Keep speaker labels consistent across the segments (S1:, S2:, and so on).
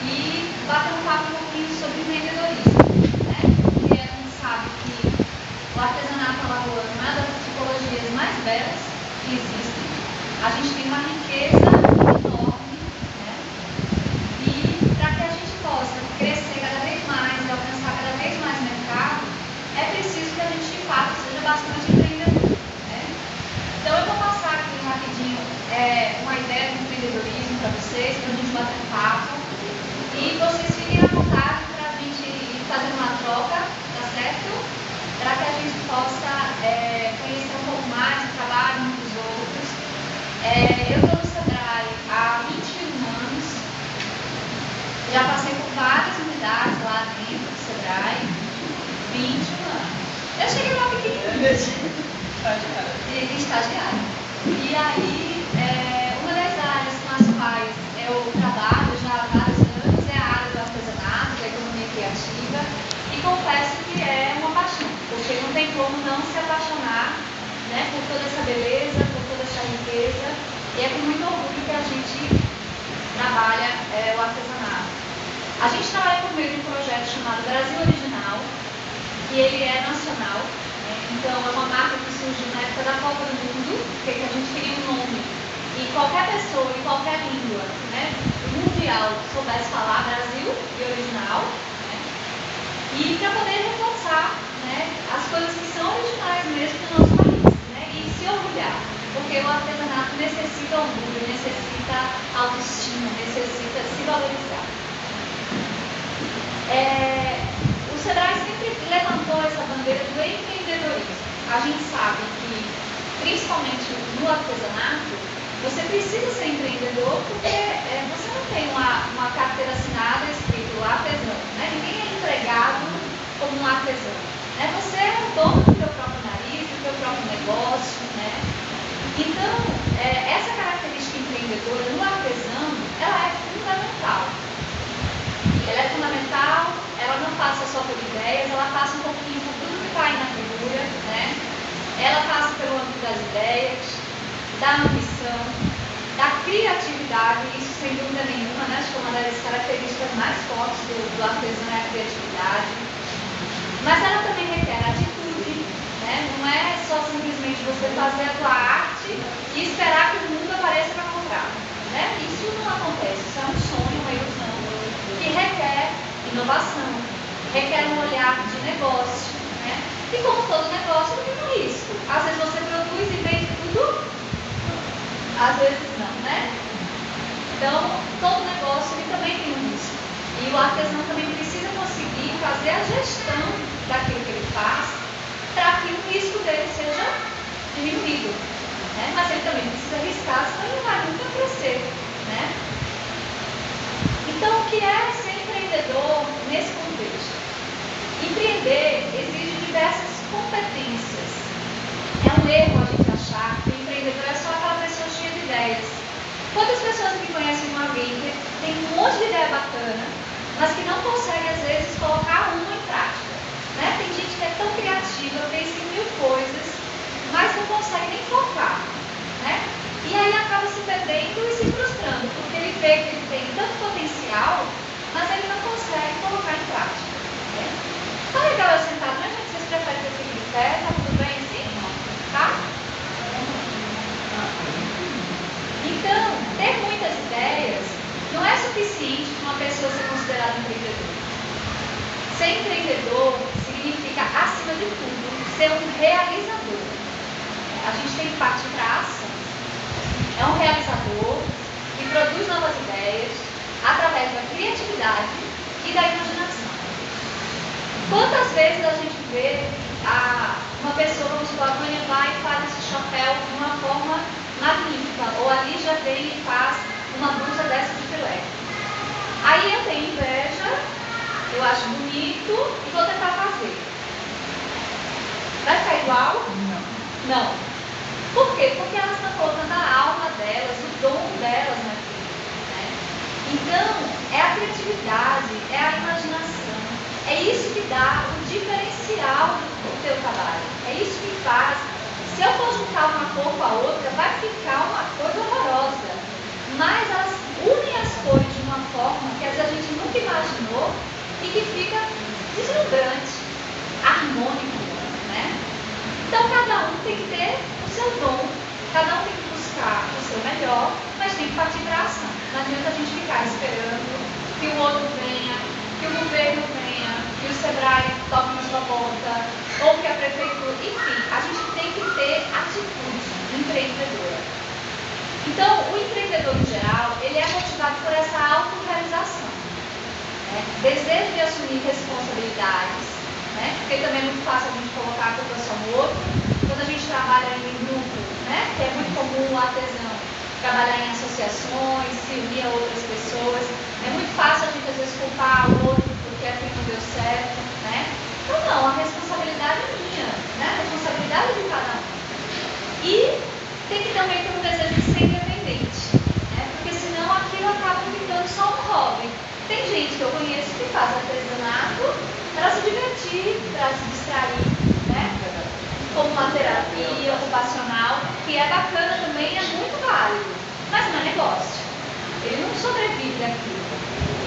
S1: e bater um papo um pouquinho sobre empreendedorismo, né? Porque a gente sabe que o artesanato alagoano é uma das tipologias mais belas que existem. A gente tem uma riqueza enorme, né? E para que a gente possa crescer cada vez mais e alcançar cada vez mais mercado, é preciso que a gente, de fato, seja bastante empreendedor, né? Então, eu vou passar aqui rapidinho uma ideia de empreendedorismo para vocês, para a gente bater um papo. E vocês fiquem à vontade para a gente ir fazendo uma troca, tá certo? Para que a gente possa conhecer um pouco mais o trabalho uns dos outros. Eu estou no Sebrae há 21 anos. Já passei por várias unidades lá dentro do Sebrae. 21 anos. Eu cheguei lá pequenininha. Estagiária. E aí, uma das áreas com as quais eu trabalho já há vários anos é a área do artesanato, da economia criativa, e confesso que é uma paixão, porque não tem como não se apaixonar, né, por toda essa beleza, por toda essa riqueza, e é com muito orgulho que a gente trabalha o artesanato. A gente trabalha por meio de um projeto chamado Brasil Original, que ele é nacional. Então, é uma marca que surgiu na época da Copa do Mundo, porque a gente queria um nome e qualquer pessoa, em qualquer língua, né, mundial, soubesse falar Brasil e original, né, e para poder reforçar, né, as coisas que são originais mesmo do nosso país, né, e se orgulhar, porque o artesanato necessita orgulho, necessita autoestima, necessita se valorizar. O Sebrae sempre levantou essa bandeira do empreendedorismo. A gente sabe que, principalmente no artesanato, você precisa ser empreendedor porque você não tem uma carteira assinada escrito artesão, né? Ninguém é empregado como um artesão, né? Você é o dono do teu próprio nariz, do teu próprio negócio, né? Então, essa característica empreendedora no artesão, ela é fundamental. Ela é fundamental, ela não passa só por ideias, ela passa um pouquinho por tudo que está aí na figura, né? Ela passa pelo âmbito das ideias, da ambição, da criatividade, isso sem dúvida nenhuma, né? Acho que uma das características mais fortes do artesão é a criatividade. Mas ela também requer atitude, né? Não é só simplesmente você fazer a tua arte e esperar que o mundo apareça para comprar, né? Isso não acontece, isso é um sonho, uma ilusão, que requer inovação, requer um olhar de negócio, né? E como todo negócio, tem um risco. Às vezes você produz e vende tudo, às vezes não, né? Então, todo negócio ele também tem um risco. E o artesão também precisa conseguir fazer a gestão daquilo que ele faz para que o risco dele seja diminuído, né? Mas ele também precisa arriscar, senão ele não vai nunca crescer, né? Então, o que é ser empreendedor nesse contexto? Empreender exige diversas competências. É um erro a gente achar que o empreendedor é só aquela pessoa cheia de ideias. Quantas pessoas que conhecem uma amiga tem um monte de ideia bacana, mas que não consegue, às vezes, colocar uma em prática, né? Tem gente que é tão criativa, pensa em mil coisas, mas não consegue nem focar, né? E aí acaba se perdendo e se frustrando, porque ele vê que ele tem tanto potencial, mas ele não consegue colocar em prática, né? Tá legal eu sentado, né, gente? Vocês preferem que eu fique de pé? Tá tudo bem assim? Tá? Então, ter muitas ideias não é suficiente para uma pessoa ser considerada empreendedora. Ser empreendedor significa, acima de tudo, ser um realizador. A gente tem que partir para a ação. É um realizador que produz novas ideias através da criatividade e da imaginação. Quantas vezes a gente vê uma pessoa, vamos supor, a Vânia vai e faz esse chapéu de uma forma magnífica, ou ali já vem e faz uma blusa dessa de filé. Aí eu tenho inveja, eu acho bonito e vou tentar fazer. Vai ficar igual? Não. Por quê? Porque elas estão colocando a alma delas, o dom delas naquilo, né? Então, é a criatividade, é a imaginação, é isso que dá o diferencial do teu trabalho, é isso que faz. Se eu for juntar uma cor com a outra, vai ficar uma coisa horrorosa, mas elas unem as cores de uma forma que às vezes a gente governo venha, que o Sebrae toque na sua porta, ou que a prefeitura, enfim, a gente tem que ter atitude empreendedora. Então, o empreendedor em geral, ele é motivado por essa autorrealização, né? Desejo de assumir responsabilidades, né? Porque também é muito fácil a gente colocar a culpa só no outro. Quando a gente trabalha em grupo, né? Que é muito comum o artesão trabalhar em associações, se unir a outras pessoas, é muito fácil a gente às vezes culpar o outro porque aquilo não deu certo, né? Então não, a responsabilidade é minha, né? A responsabilidade é de cada um. E tem que também ter um desejo de ser independente, né? Porque senão aquilo acaba ficando só um hobby. Tem gente que eu conheço que faz artesanato para se divertir, para se distrair, né? Como uma terapia ocupacional, que é bacana também, é muito válido, mas não é negócio. Ele não sobrevive daquilo.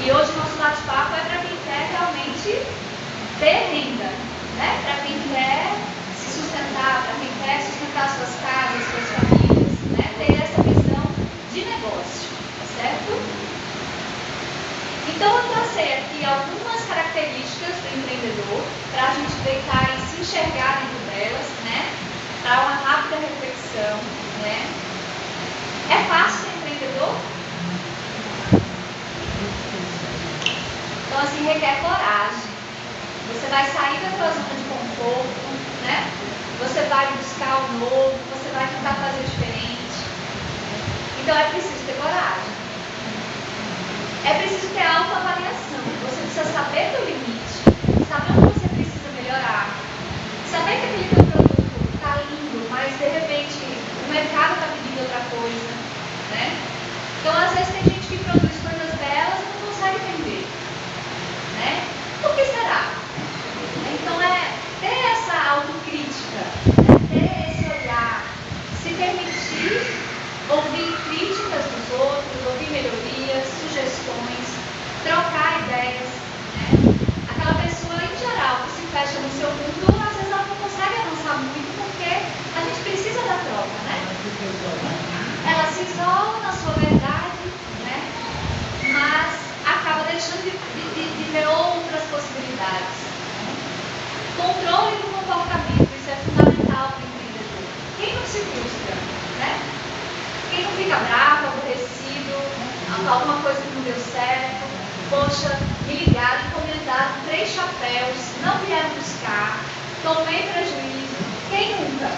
S1: E hoje o nosso bate-papo é para quem quer realmente ter renda, né? Para quem quer se sustentar, para quem quer sustentar suas casas, suas famílias, né? Ter essa visão de negócio, certo? Então eu tracei aqui algumas características do empreendedor para a gente tentar se enxergar dentro delas, né? Para uma rápida reflexão, né? É fácil ser empreendedor? Então assim requer coragem. Você vai sair da sua zona de conforto, né? Você vai buscar o novo, você vai tentar fazer diferente. Então é preciso ter coragem. É preciso ter autoavaliação. Você precisa saber do limite, saber onde você precisa melhorar, saber que aquele teu produto está lindo, mas de repente o mercado está pedindo outra coisa, né? Então às vezes tem gente que produz coisas belas e não consegue vender, né? Por que será? Então é ter essa autocrítica, né? Ter esse olhar, se permitir ouvir críticas dos outros, ouvir melhorias, sugestões, trocar ideias, né? Aquela pessoa em geral que se fecha no seu mundo, às vezes ela não consegue avançar muito porque a gente precisa da troca, né? Ela se isola na sua verdade, né? Mas acaba deixando de ver outras possibilidades. Controle do comportamento, isso é fundamental para o empreendedor. Quem não se frustra, né? Quem não fica bravo, aborrecido, alguma coisa que não deu certo, poxa, me ligaram, encomendaram 3 chapéus, não vieram buscar, tomei prejuízo, quem nunca?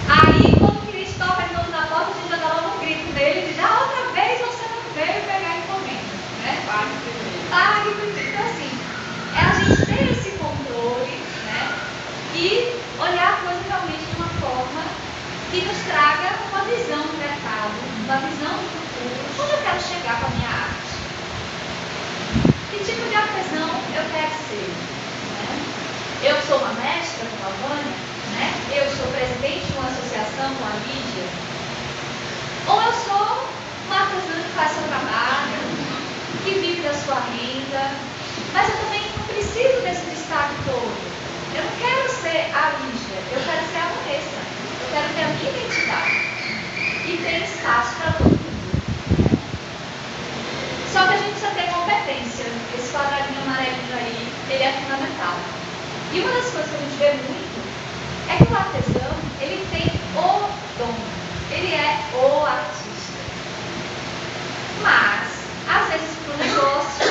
S1: Aí, quando o cliente toca de novo na porta, a gente já dá logo um grito nele e diz, outra vez você não veio pegar a encomenda, né? Pague primeiro. Então, assim, é a gente ter esse controle, né? E olhar a coisa realmente de uma forma que nos traga uma visão do mercado, uma visão do futuro, onde eu quero chegar com a minha arte. Que tipo de artesão eu quero ser? Né? Eu sou uma mestra como a Vânia, né? Eu sou presidente de uma associação com a Lídia, ou eu sou uma artesã que faz seu trabalho, que vive da sua renda, mas eu também não preciso desse destaque todo. Eu não quero ser a Lígia, eu quero ser a Vanessa. Eu quero ter a minha identidade e ter espaço para todo mundo. Só que a gente precisa ter competência. Esse quadradinho amarelinho aí, ele é fundamental. E uma das coisas que a gente vê muito é que o artesão, ele tem o dom, ele é o artista. Mas, às vezes, para o negócio,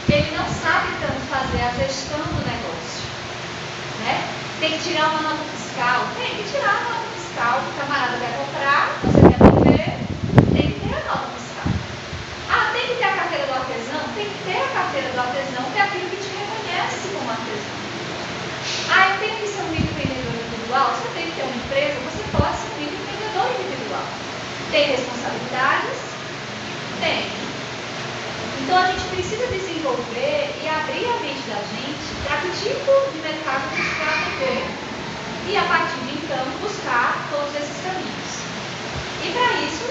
S1: ele não sabe tanto fazer a gestão do negócio, né? Tem que tirar uma nota fiscal, tem que tirar a nota fiscal, o camarada quer comprar, você quer vender, tem que ter a nota fiscal. Tem que ter a carteira do artesão? Tem que ter a carteira do artesão, que é aquilo que te reconhece como artesão. Eu tenho que ser um microempreendedor individual? Você tem que ter uma empresa, você pode ser um microempreendedor individual. Tem responsabilidades? Tem. Então a gente precisa desenvolver e abrir a mente da gente para que tipo de mercado a gente quer atender. E a partir de então buscar todos esses caminhos. E para isso,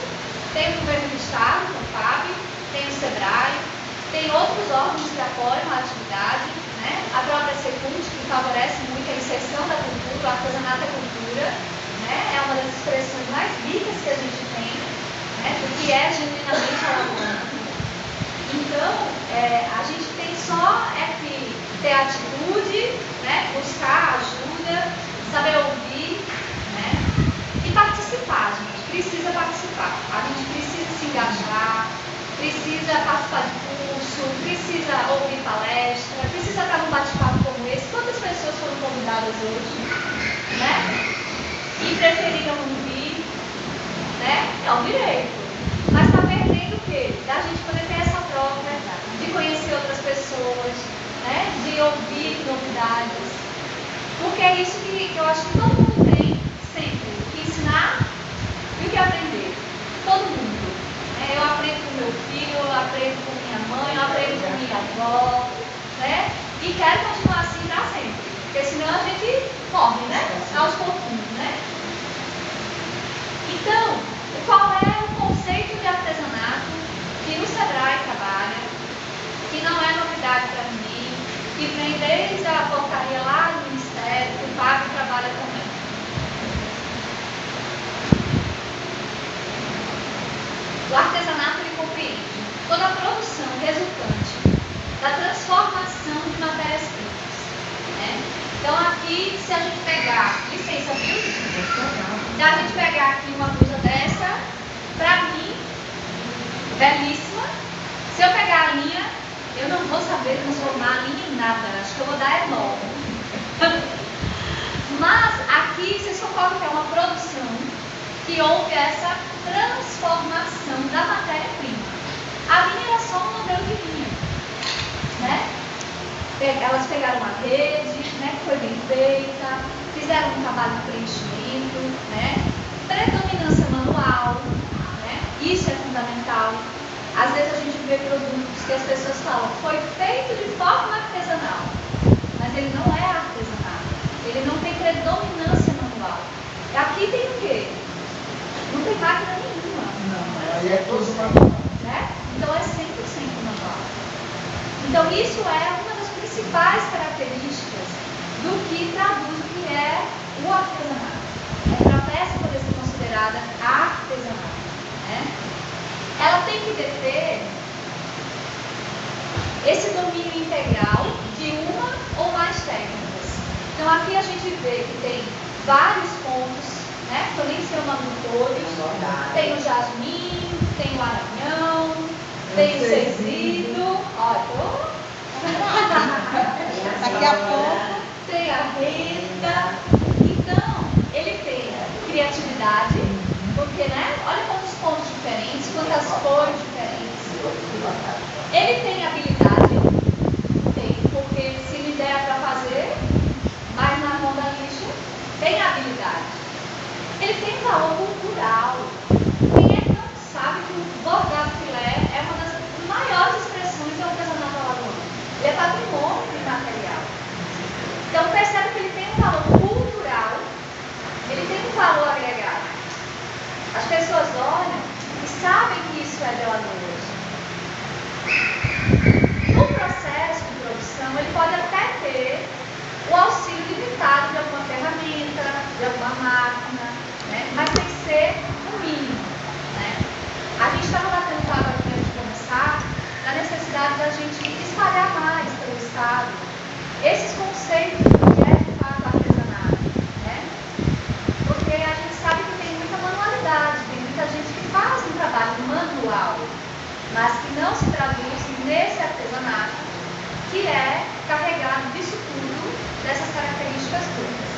S1: tem o governo do estado, o FAB, tem o Sebrae, tem outros órgãos que apoiam a atividade, né? A própria Secult, que favorece muito a inserção da cultura, o artesanato é cultura, né? É uma das expressões mais ricas que a gente tem, né? Do que é genuinamente alagoano. E Então, a gente tem só que ter atitude, né? Buscar ajuda, saber ouvir, né? E participar, gente. Precisa participar. A gente precisa se engajar, precisa participar de curso, precisa ouvir palestra, precisa estar num bate-papo como esse. Quantas pessoas foram convidadas hoje, né? E preferiram não vir, né? É um direito. Mas está perdendo o quê? Da gente poder ter essa troca, de conhecer outras pessoas, né? De ouvir novidades. Porque é isso que eu acho que todo mundo tem sempre. O que ensinar e o que aprender. Todo mundo. Né? Eu aprendo com meu filho, eu aprendo com minha mãe, eu aprendo com minha avó, né? E quero continuar assim para sempre. Porque senão a gente morre, né? Aos pouquinhos, né? Então, qual é o conceito de artesanato que o Sebrae trabalha, que não é novidade para mim, que vem desde a portaria lá do Ministério, que o Fábio trabalha também. O artesanato ele compreende toda a produção resultante da transformação de matérias-primas. Né? Então aqui, se a gente pegar, licença, viu? Se a gente pegar aqui uma blusa dessa, pra mim, belíssima. Se eu pegar a linha, eu não vou saber transformar a linha em nada. Acho que eu vou dar enorme. Mas aqui vocês concordam que é uma produção que houve essa transformação da matéria-prima. A linha era só um modelo de linha, né? Elas pegaram uma rede, né, que foi bem feita, fizeram um trabalho de preenchimento, né? Predominância manual, né? Isso é fundamental. Às vezes a gente vê produtos que as pessoas falam, foi feito de forma artesanal, mas ele não é artesanal, ele não tem predominância manual. E aqui tem o quê? Não tem máquina nenhuma.
S2: Não, aí é tudo manual.
S1: Né? Então é 100% manual. Então isso é uma das principais características do que traduz o que é o artesanato. É para a peça poder ser considerada artesanal. Né? Ela tem que ter esse domínio integral de uma ou mais técnicas. Então aqui a gente vê que tem vários pontos, né? Eu nem sei o nome de todos. Tem o jasmim, tem o aranhão, tem o cezido. Ó,
S3: Daqui a pouco
S1: tem a renda. Então, ele tem criatividade, porque, né? Olha quantos pontos diferentes, quantas cores diferentes. Ele tem habilidade, tem, porque se lhe der para fazer, mas na mão da lixa, tem habilidade. Ele tem valor cultural. Quem é que não sabe que o bordado filé é uma das maiores expressões do artesanato alagoano? Ele é patrimônio imaterial. Então percebe que ele tem um valor cultural, ele tem um valor agregado. As pessoas olham e sabem que isso é de Alagoas. No processo de produção, ele pode até ter o auxílio limitado de alguma ferramenta, de alguma máquina, né? Mas tem que ser o mínimo. Né? A gente estava batendo papo aqui antes de começar da necessidade da gente espalhar mais pelo Estado esses conceitos do que é de fato artesanato. Né? Porque a gente sabe que tem muita manualidade, tem muita gente que faz um trabalho manual, mas que não se traduz nesse artesanato, que é carregado disso tudo, dessas características todas.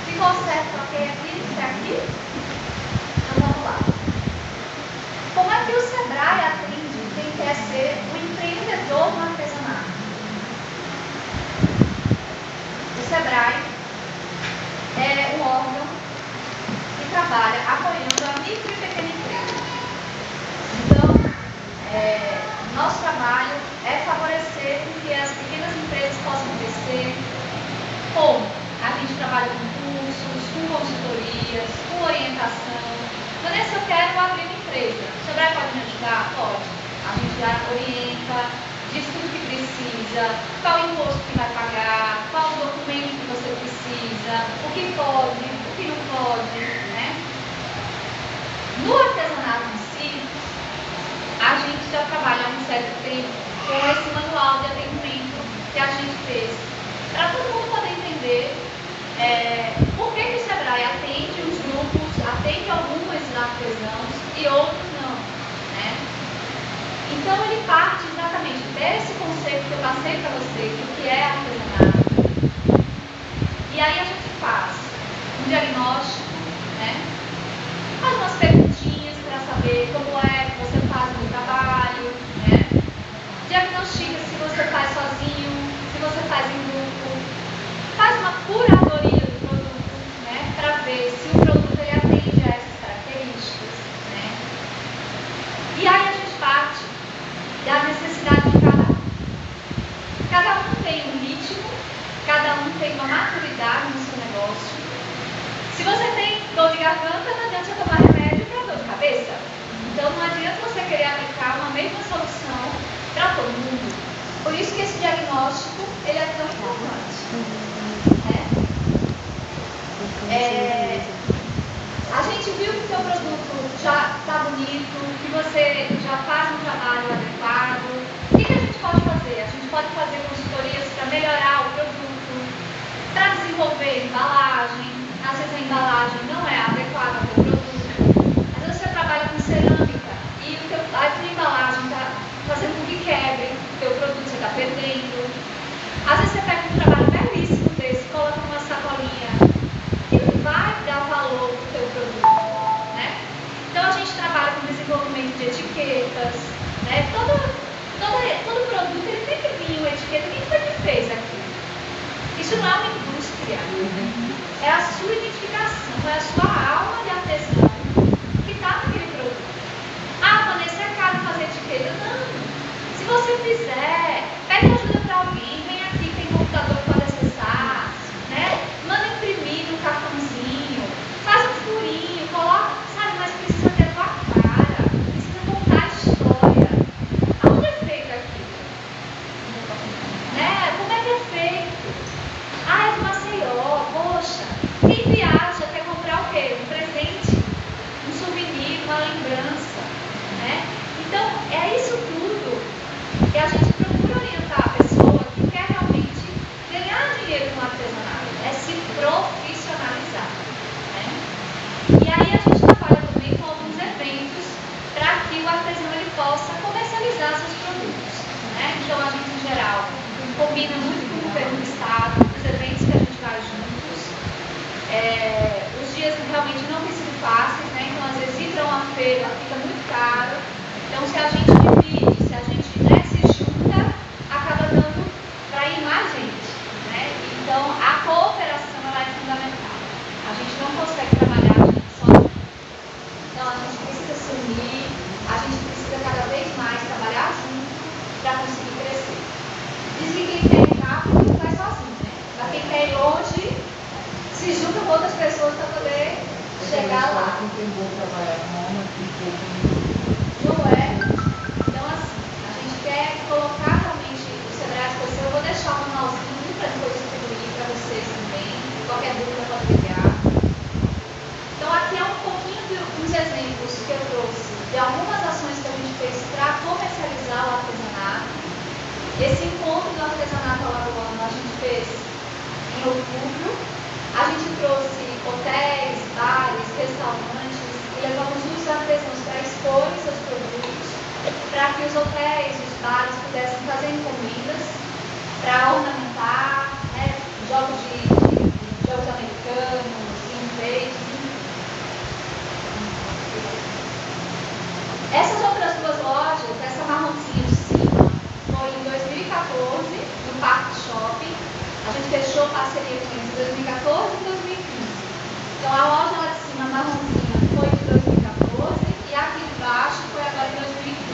S1: Ficou certo ok aqui? Até aqui? Então vamos lá. Como é que o Sebrae atende quem quer ser um empreendedor no artesanato? O Sebrae é um órgão que trabalha apoiando a micro e pequena empresa. Então, nosso trabalho é favorecer que as pequenas empresas possam crescer. Como? A gente trabalha com cursos, com consultorias, com orientação. Vanessa, eu quero abrir uma empresa. O Sebrae pode me ajudar? Pode. A gente já orienta, diz tudo que precisa, qual imposto que vai pagar, qual documento que você precisa, o que pode, o que não pode, né? No artesanato em si, a gente já trabalha há um certo tempo Por que o Sebrae atende os grupos, atende alguns artesãos e outros não, né? Então ele parte exatamente desse conceito que eu passei para vocês, do que é artesanato. E aí a gente faz um diagnóstico, né? Faz umas perguntinhas para saber como é que você faz o trabalho, né? Diagnostica se você faz sozinho, se você faz em grupo, faz uma curadoria do produto, né? Para ver se o produto ele atende a essas características, né? E aí a gente parte da necessidade de cada um. Cada um tem um ritmo, cada um tem uma maturidade no seu negócio. Se você tem dor de garganta, não adianta você tomar remédio para dor de cabeça. Então não adianta você querer aplicar uma mesma solução para todo mundo. Por isso que esse diagnóstico ele é tão importante. A gente viu que o seu produto já está bonito, que você já faz um trabalho adequado. O que a gente pode fazer? A gente pode fazer consultorias para melhorar o produto, para desenvolver embalagem. Às vezes a embalagem não é adequada para o produto. Às vezes você trabalha com cerâmica e a tua embalagem está fazendo com que quebre o teu produto, você está perdendo. Às vezes você pega um trabalho belíssimo desse, coloca numa sacolinha e não vai dar valor para o teu produto, né? Então a gente trabalha com desenvolvimento de etiquetas, né? Todo produto ele tem que vir uma etiqueta. Quem foi que fez aquilo? Isso não é uma indústria. É a sua identificação, é a sua alma de artesão que está naquele produto. Ah, Vanessa, é caro fazer etiqueta? Não. Se você fizer, pede ajuda para alguém, vem aqui, tem computador que pode acessar, né? Manda imprimir no cartãozinho, faz um furinho, coloca, sabe, mas precisa ter tua cara, precisa contar a história. Aonde é feito aquilo? Né? Como é que é feito? Ah, é de Maceió, poxa, quem viaja quer comprar o quê? Um presente, um souvenir, uma lembrança, né? Então, é isso tudo que a gente procura orientar a pessoa que quer realmente ganhar dinheiro no artesanato, é se profissionalizar, né? E aí a gente trabalha também com alguns eventos para que o artesão ele possa comercializar seus produtos, né? Então, a gente, em geral, combina muito com o governo do estado, os eventos que a gente vai juntos. Os dias realmente não têm sido fáceis, né? Então, às vezes, ir para uma feira fica muito caro. Então, se a gente divide, se a gente, né, se junta, acaba dando para ir mais gente, né? Então, a cooperação ela é fundamental. A gente não consegue trabalhar sozinho. Então, a gente precisa se unir, a gente precisa cada vez mais trabalhar junto para conseguir crescer. Diz que quem quer ir rápido vai sozinho, né? Para quem quer ir longe, se junta com outras pessoas para poder chegar lá. Não é? Então, assim, a gente quer colocar realmente o Sebrae à disposição. Eu vou deixar um manualzinho para depois distribuir para vocês também. Qualquer dúvida pode ligar. Então, aqui é um pouquinho de uns exemplos que eu trouxe de algumas ações que a gente fez para comercializar o artesanato. Esse encontro do artesanato alagoano a gente fez em outubro. A gente trouxe hotéis, bares, restaurantes e levamos os artesãos para exporem seus produtos, para que os hotéis, os bares pudessem fazer encomendas para ornamentar, né, jogos americanos, enfeites, enfim. Essas outras duas lojas, essa marronzinha de cima, foi em 2014, no Parque Shopping. A gente fechou parceria com eles em 2014 e 2015. Então, a loja lá de cima, marronzinha, foi em 2014 e aqui de baixo foi agora em 2015.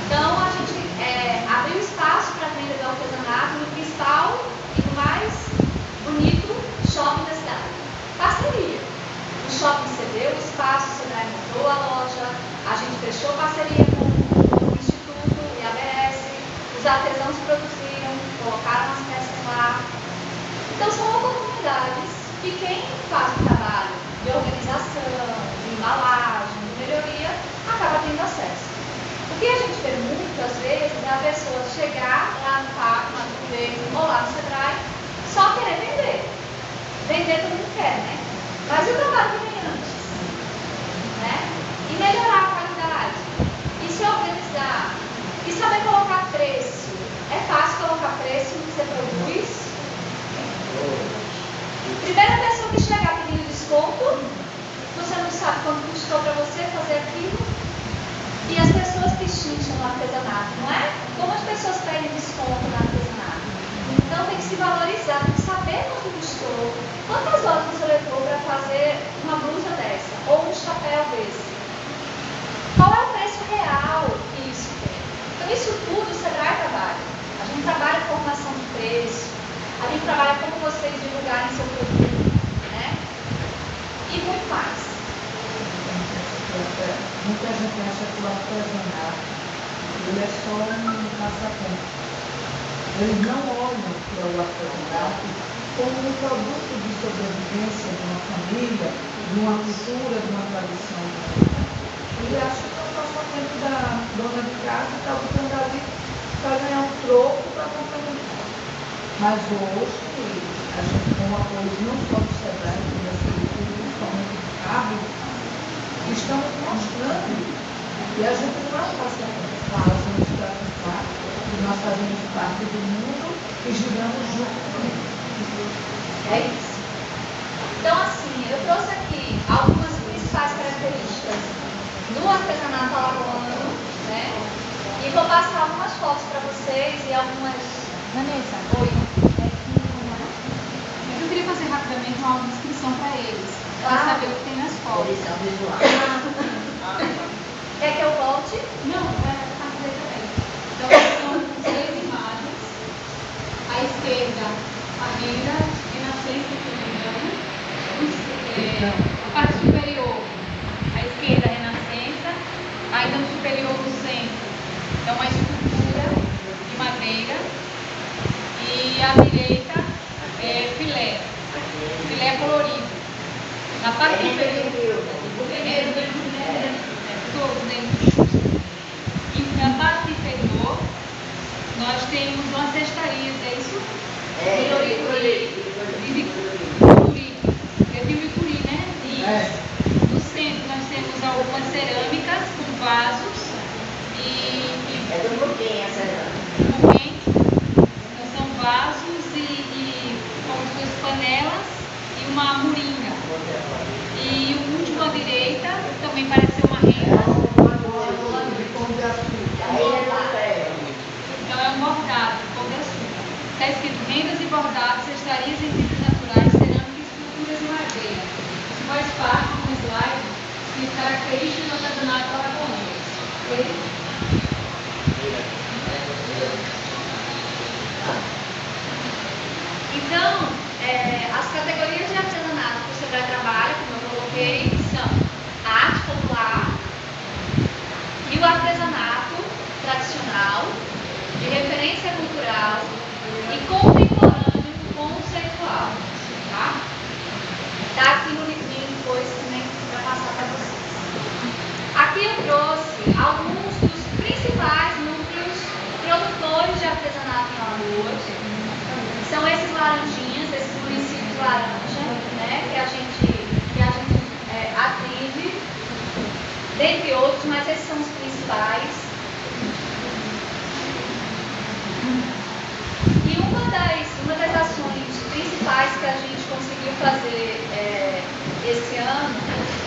S1: Então, a gente abriu espaço para a venda do artesanato no principal e no mais bonito shopping da cidade. Parceria. O shopping cedeu o espaço, o Sebrae montou a loja, a gente fechou parceria com o Instituto e a ABS, os artesãos produziram, colocaram as peças lá. Então, são oportunidades que quem faz o trabalho de organização, de embalagem, de melhoria, acaba tendo acesso. O que a gente vê muitas vezes é a pessoa chegar lá no parque, na governo, ou lá no Sebrae, só querer vender. E as pessoas que chincham no artesanato, não é? Como as pessoas pedem desconto no artesanato. Então tem que se valorizar, tem que saber quanto custou, quantas horas você levou para fazer uma blusa dessa, ou um chapéu desse. Qual é o preço real que isso tem? Então isso tudo o Sebrae trabalha. A gente trabalha formação de preço, a gente trabalha como vocês divulgarem seu produto, né? E muito mais.
S2: Muita gente acha que o artesanato ele é só um passatempo. Eles não olham para o artesanato como um produto de sobrevivência de uma família, de uma cultura, de uma tradição. Ele acha que é o passatempo da dona de casa que está botando ali para ganhar um troco para complementar. Mas hoje, a gente com o apoio não só do Sebrae, como da Secretaria, principalmente do carro, estamos mostrando que a gente não é um passatempo, nós vamos praticar, que nós fazemos parte do mundo e giramos junto com ele.
S1: É isso. Então, assim, eu trouxe aqui algumas principais características do artesanato alagoano, né? E vou passar algumas fotos para vocês e algumas...
S3: Vanessa,
S1: Oi.
S3: mas eu queria fazer rapidamente uma descrição para eles, para saber o que tem nas fotos.
S1: Quer que eu volte?
S3: Não, vai fazer também. Então, são 6 imagens. À esquerda, a renda, renascença, se não me engano. A parte superior, à esquerda, renascença. Ainda no superior, no centro, é uma escultura de madeira. E à direita, é filé. Filé colorido. Na parte inferior, e na parte inferior, nós temos umas cestarias, é isso? Eu digo Ituri, né? No centro nós temos algumas cerâmicas com vasos
S4: É do Muquem essa cerâmica.
S3: Muquem. Então são vasos e como se fossem panelas e uma moringa. E o último à direita também parece ser uma renda. Então é um bordado, pão de açúcar. Está escrito rendas e bordados, cestarias em fibras naturais, cerâmica e esculturas em madeira. Isso faz parte de um slide de características do artesanato alagoano.
S1: Então, as categorias de artesanato que o Sebrae trabalha, como eu coloquei, são a arte popular e o artesanato tradicional, de referência cultural e contemporâneo conceitual. Tá aqui bonitinho depois também para passar para vocês. Aqui eu trouxe alguns dos principais núcleos produtores de artesanato em Alagoas. São esses laranjinhas, esses municípios laranja, né, que a gente atende, dentre outros, mas esses são os principais. E uma das ações principais que a gente conseguiu fazer esse ano,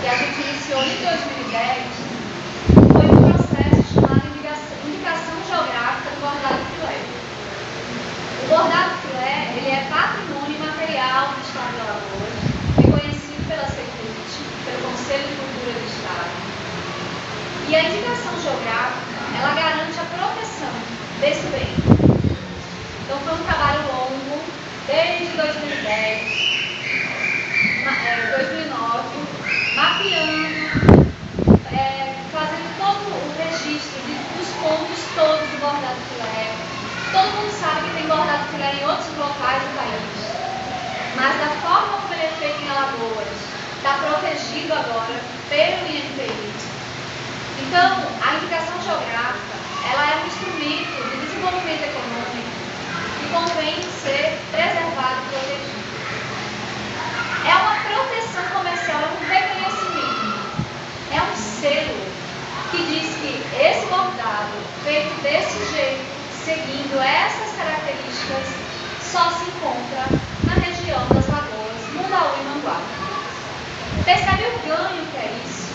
S1: que a gente iniciou em 2010, foi um processo chamado Indicação Geográfica do Bordado Filé. O bordado filé, ele é patrimônio material do Estado de Alagoas, reconhecido pela Secult, pelo Conselho de Cultura do Estado. E a indicação geográfica, ela garante a proteção desse bem. Então foi um trabalho longo, desde 2010, 2009, mapeando, fazendo todo o registro dos pontos todos do bordado filé. Todo mundo sabe que tem bordado filé em outros locais do país, mas da forma como ele é feito em Alagoas, está protegido agora pelo INPI. Então, a indicação geográfica, ela é um instrumento de desenvolvimento econômico que convém ser preservado e protegido. É uma proteção comercial, é um reconhecimento, é um selo que diz que esse bordado, feito desse jeito, seguindo essas características, só se encontra na região das Lagoas, Mundaú e Manguape. Percebe o ganho que é isso?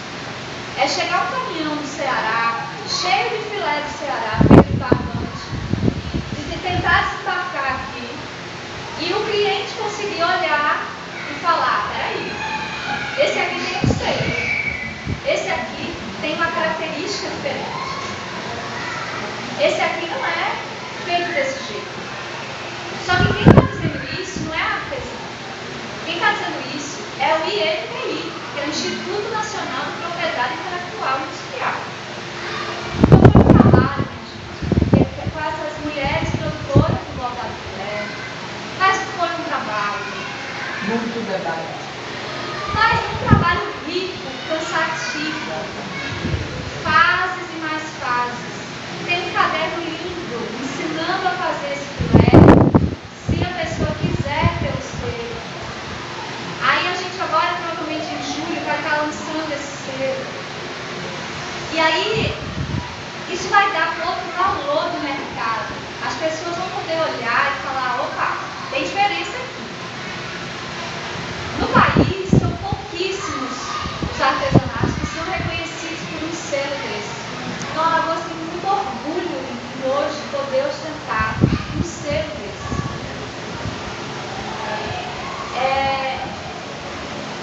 S1: É chegar um caminhão do Ceará, do Ceará, feito barbante, de tentar desembarcar aqui, e o cliente conseguir olhar e falar, peraí, esse aqui tem um selo, esse aqui tem uma característica diferente, esse aqui não é feito desse jeito. Só que quem está dizendo isso não é a artesã. Quem está dizendo isso é o INPI, que é o Instituto Nacional de Propriedade Intelectual Industrial. Então foi um trabalho, gente, que com essas mulheres produtoras do bordado de mulher, mas foi um trabalho.
S2: Muito debate.
S1: Mas um trabalho rico, cansativo, fases e mais fases. Tem um caderno lindo, ensinando a fazer esse filé, se a pessoa quiser ter o selo. Aí a gente agora, provavelmente em julho, vai estar lançando esse selo. E aí, isso vai dar outro valor no mercado. As pessoas vão poder olhar e falar, opa, tem diferença aqui. No país, são pouquíssimos os artesanatos que são reconhecidos por um selo desse. Então, a Alagoas tem muito orgulho em hoje poder ostentar um selo desse.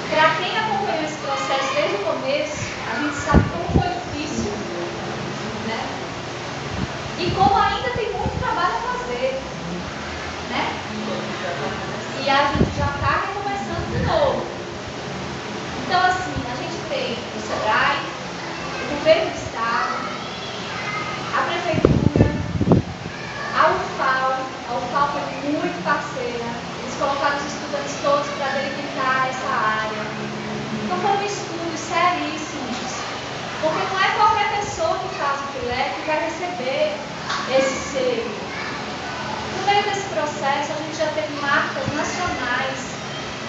S1: Para quem acompanhou esse processo desde o começo, a gente sabe como foi difícil, né? E como ainda tem muito trabalho a fazer, né? E a gente já está recomeçando de novo. Então, assim, a gente tem o SEBRAE, o governo do estado, a prefeitura, a UFAL foi muito parceira, eles colocaram os estudantes todos para delimitar essa área. Então foi um estudo seríssimo, porque não é qualquer pessoa que faz o filé que vai receber esse selo. No meio desse processo, a gente já teve marcas nacionais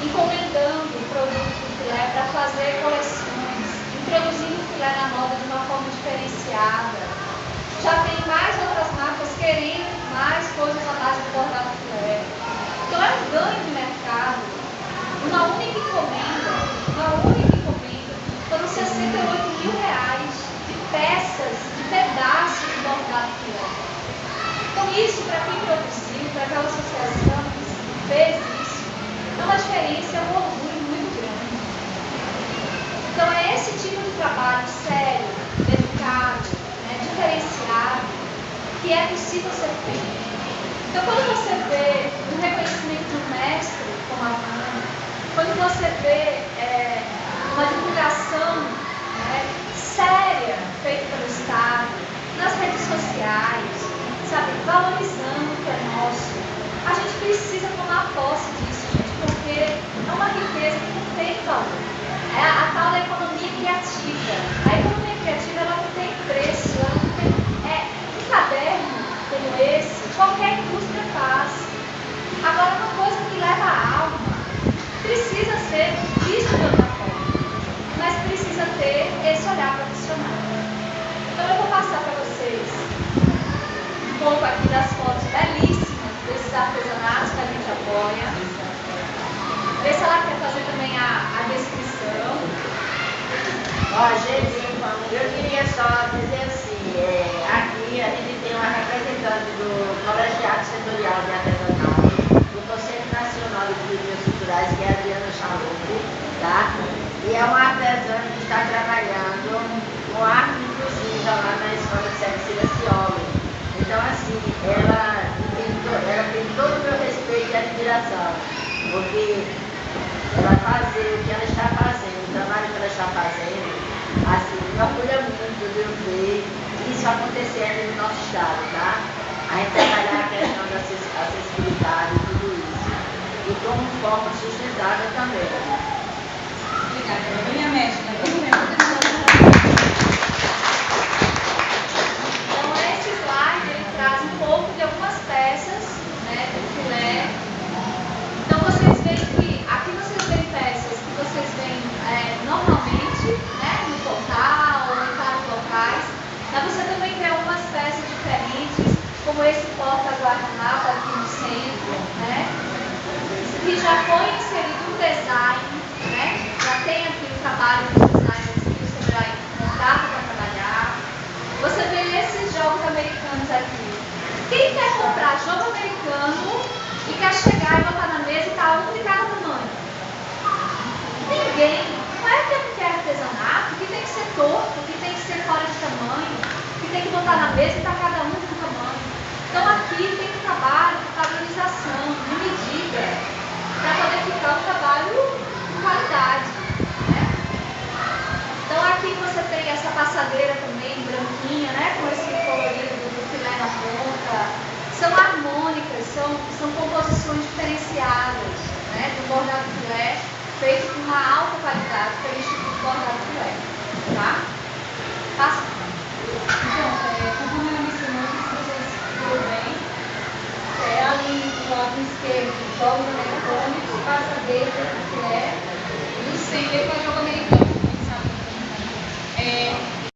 S1: encomendando o produto do filé para fazer coleções, introduzindo o filé na moda de uma forma diferenciada. Já tem mais outras marcas querendo mais coisas à base do bordado filé. Então é um ganho de mercado. Uma única encomenda, foram R$68 mil de peças, de pedaços de bordado filé. Então isso, para quem produziu, para aquela associação que fez isso, é uma diferença, é um orgulho muito grande. Então é esse tipo de trabalho sério, delicado, diferenciado, que é possível ser feito. Então, quando você vê um reconhecimento de um mestre, como a Vânia, quando você vê uma divulgação séria feita pelo Estado, nas redes sociais, sabe, valorizando o que é nosso, a gente precisa tomar posse disso, gente, porque é uma riqueza que não tem valor. É a tal da economia criativa. A economia criativa, ela não tem preço, ela não tem... Um caderno como esse, qualquer indústria faz. Agora, uma coisa que leva a alma precisa ser vista de outra forma, mas precisa ter esse olhar profissional. Então, eu vou passar para vocês um pouco aqui das fotos belíssimas desses artesanatos que a gente apoia. Vê se ela quer fazer também a descrição.
S4: Ó, gente, eu queria só dizer assim, aqui a gente tem uma representante do Colegiado Setorial de Artesanato, do Conselho Nacional de Culturas Culturais, que é a Adriana Chalupe, tá? E é uma artesã que está trabalhando com arte inclusiva lá na Escola de Cecília Cioli. Então, assim, ela tem todo o meu respeito e admiração, porque ela fazer o que ela está fazendo, o trabalho que ela está fazendo, assim, me orgulha muito de eu ver isso acontecer aqui no nosso estado, tá? A gente trabalhar a questão da acessibilidade e tudo isso. E como forma sustentável também.
S3: Obrigada. Minha mestra.
S1: Então, esse slide, ele traz um pouco de algumas peças, do filé. Então, vocês veem que aqui vocês veem peças que vocês veem normalmente, no portal ou em vários locais. Mas você também vê algumas peças diferentes, como esse porta-guardanapo aqui no centro, que já foi inserido um design, já tem aqui o trabalho do design jogo americano e quer chegar e botar na mesa e tá um de cada tamanho. Ninguém, não é porque é artesanato que tem que ser torto, que tem que ser fora de tamanho, que tem que botar na mesa e tá cada um do tamanho. Então aqui tem um trabalho de padronização, de medida, para poder ficar um trabalho de qualidade. Né? Então aqui você tem essa passadeira também, branquinha, né? Com esse colorido do filé na ponta. São harmônicas, são composições diferenciadas, né? Do bordado filé, feito com uma alta qualidade pelo Instituto Bordado Filé. Tá?